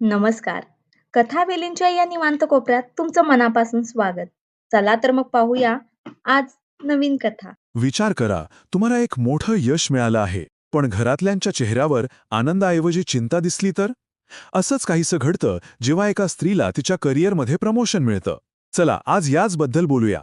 नमस्कार. कथावेलींच्या या निवांत कोपऱ्यात तुमचं मनापासून स्वागत. चला तर मग पाहूया आज नवीन कथा. विचार करा, तुम्हाला एक मोठं यश मिळालं आहे, पण घरातल्यांच्या चेहऱ्यावर आनंदाऐवजी चिंता दिसली तर? असंच काहीसं घडतं जेव्हा एका स्त्रीला तिच्या करिअरमध्ये प्रमोशन मिळतं. चला, आज याचबद्दल बोलूया.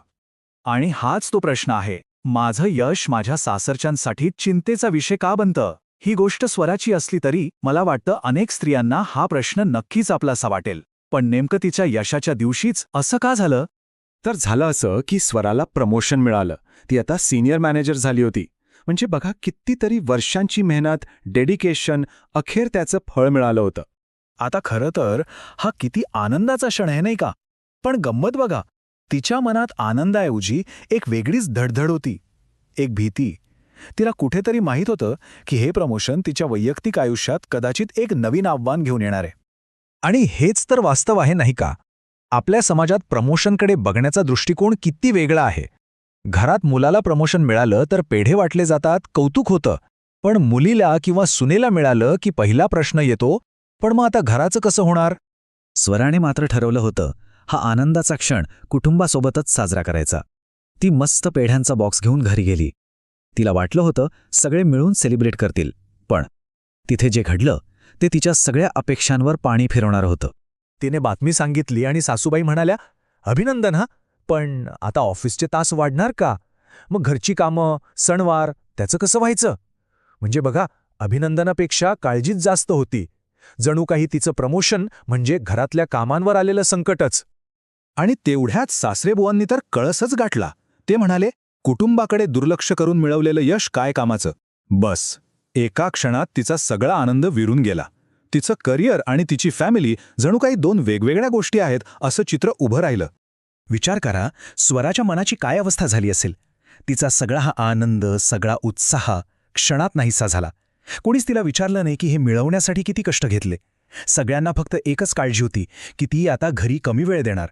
आणि हाच तो प्रश्न आहे. माझं यश माझ्या सासरच्यांसाठी चिंतेचा विषय का बनतं? ही गोष्ट स्वराची असली तरी मला वाटतं अनेक स्त्रियांना हा प्रश्न नक्कीच आपलासा वाटेल. पण नेमकं तिच्या यशाच्या दिवशीच असं का झालं? तर झालं असं की स्वराला प्रमोशन मिळालं. ती आता सीनियर मॅनेजर झाली होती. म्हणजे बघा, कितीतरी वर्षांची मेहनत, डेडिकेशन, अखेर त्याचं फळ मिळालं होतं. आता खरं तर हा किती आनंदाचा क्षण आहे नाही का? पण गंमत बघा, तिच्या मनात आनंदाऐवजी एक वेगळीच धडधड होती, एक भीती. तिला कुठेतरी माहीत होतं की हे प्रमोशन तिच्या वैयक्तिक आयुष्यात कदाचित एक नवीन आव्हान घेऊन येणार आहे. आणि हेच तर वास्तव आहे नाही का? आपल्या समाजात प्रमोशनकडे बघण्याचा दृष्टिकोन किती वेगळा आहे. घरात मुलाला प्रमोशन मिळालं तर पेढे वाटले जातात, कौतुक होतं. पण मुलीला किंवा सुनेला मिळालं की पहिला प्रश्न येतो, पण मग आता घराचं कसं होणार? स्वराने मात्र ठरवलं होतं, हा आनंदाचा क्षण कुटुंबासोबतच साजरा करायचा. ती मस्त पेढ्यांचा बॉक्स घेऊन घरी गेली. तिला वाटलं होतं सगळे मिळून सेलिब्रेट करतील, पण तिथे जे घडलं ते तिच्या सगळ्या अपेक्षांवर पाणी फिरवणारं होतं. तिने बातमी सांगितली आणि सासूबाई म्हणाल्या, अभिनंदन हा, पण आता ऑफिसचे तास वाढणार का? मग घरची कामं, सणवार, त्याचं कसं व्हायचं? म्हणजे बघा, अभिनंदनापेक्षा काळजीच जास्त होती. जणू काही तिचं प्रमोशन म्हणजे घरातल्या कामांवर आलेलं संकटच. आणि तेवढ्याच सासरेबुवांनी तर कळसच गाठला. ते म्हणाले, कुटुंबाकडे दुर्लक्ष करून मिळवलेलं यश काय कामाचं? बस, एका क्षणात तिचा सगळा आनंद विरून गेला. तिचं करिअर आणि तिची फॅमिली जणू काही दोन वेगवेगळ्या गोष्टी आहेत असं चित्र उभं राहिलं. विचार करा, स्वराच्या मनाची काय अवस्था झाली असेल. तिचा सगळा हा आनंद, सगळा उत्साह क्षणात नाहीसा झाला. कोणीच तिला विचारलं नाही की हे मिळवण्यासाठी किती कष्ट घेतले. सगळ्यांना फक्त एकच काळजी होती की ती आता घरी कमी वेळ देणार.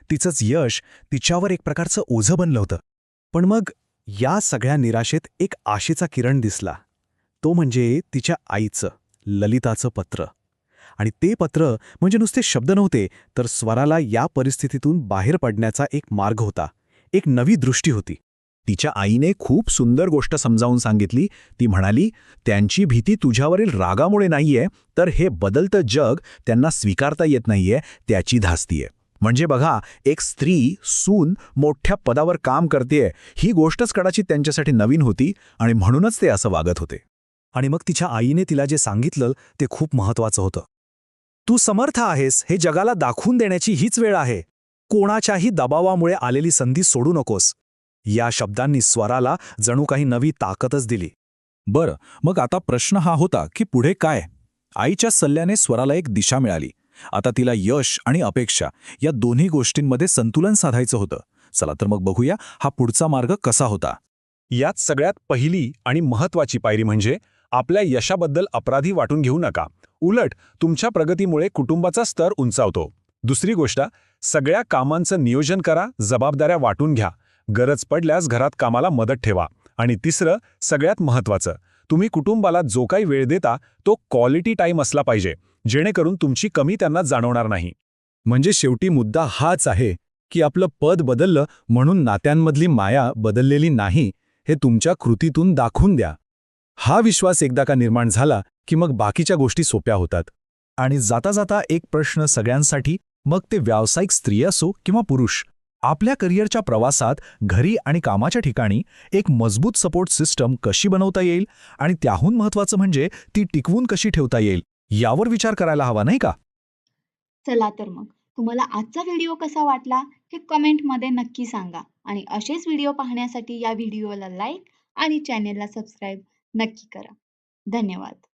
तिचंच यश तिच्यावर एक प्रकारचं ओझं बनलं होतं. पण मग या सगळ्या निराशेत एक आशेचा किरण दिसला. तो म्हणजे तिच्या आईचं, ललिताचं पत्र. आणि ते पत्र म्हणजे नुसते शब्द नव्हते, तर स्वराला या परिस्थितीतून बाहेर पडण्याचा एक मार्ग होता, एक नवी दृष्टी होती. तिच्या आईने खूप सुंदर गोष्ट समजावून सांगितली. ती म्हणाली, त्यांची भीती तुझ्यावरील रागामुळे नाहीये, तर हे बदलतं जग त्यांना स्वीकारता येत नाहीये त्याची धास्तीये. म्हणजे बघा, एक स्त्री, सून मोठ्या पदावर काम करतेय, ही गोष्टच कदाचित त्यांच्यासाठी नवीन होती आणि म्हणूनच ते असं वागत होते. आणि मग तिच्या आईने तिला जे सांगितलं ते खूप महत्वाचं होतं. तू समर्थ आहेस हे जगाला दाखवून देण्याची हीच वेळ आहे. कोणाच्याही दबावामुळे आलेली संधी सोडू नकोस. या शब्दांनी स्वराला जणू काही नवी ताकदच दिली. बरं, मग आता प्रश्न हा होता की पुढे काय? आईच्या सल्ल्याने स्वराला एक दिशा मिळाली. आता तिला यश आणि अपेक्षा या दोन्ही गोष्टींमध्ये संतुलन साधायचं होतं. चला तर मग बघूया हा पुढचा मार्ग कसा होता. यात सगळ्यात पहिली आणि महत्त्वाची पायरी म्हणजे आपल्या यशाबद्दल अपराधी वाटून घेऊ नका. उलट तुमच्या प्रगतीमुळे कुटुंबाचा स्तर उंचावतो. दुसरी गोष्ट, सगळ्या कामांचं नियोजन करा, जबाबदाऱ्या वाटून घ्या. गरज पडल्यास घरात कामाला मदत ठेवा. आणि तिसरं, सगळ्यात महत्त्वाचं, तुम्ही कुटुंबाला जो काही वेळ देता तो क्वालिटी टाईम असला पाहिजे, जेणेकरून तुमची कमी त्यांना जाणवणार नाही. म्हणजे शेवटी मुद्दा हाच आहे की आपलं पद बदललं म्हणून नात्यांमधली माया बदललेली नाही, हे तुमच्या कृतीतून दाखवून द्या. हा विश्वास एकदा का निर्माण झाला की मग बाकीच्या गोष्टी सोप्या होतात. आणि जाता जाता एक प्रश्न सगळ्यांसाठी, मग ते व्यावसायिक स्त्री असो किंवा पुरुष, आपल्या करिअरच्या प्रवासात घरी आणि कामाच्या ठिकाणी एक मजबूत सपोर्ट सिस्टम कशी बनवता येईल आणि त्याहून महत्त्वाचं म्हणजे ती टिकवून कशी ठेवता येईल, यावर विचार करायला हवा नाही का? चला तर मग तुम्हाला आजचा व्हिडिओ कसा वाटला हे कमेंटमध्ये नक्की सांगा आणि असेच व्हिडिओ पाहण्यासाठी या व्हिडिओला लाईक आणि चॅनेलला सबस्क्राईब नक्की करा. धन्यवाद.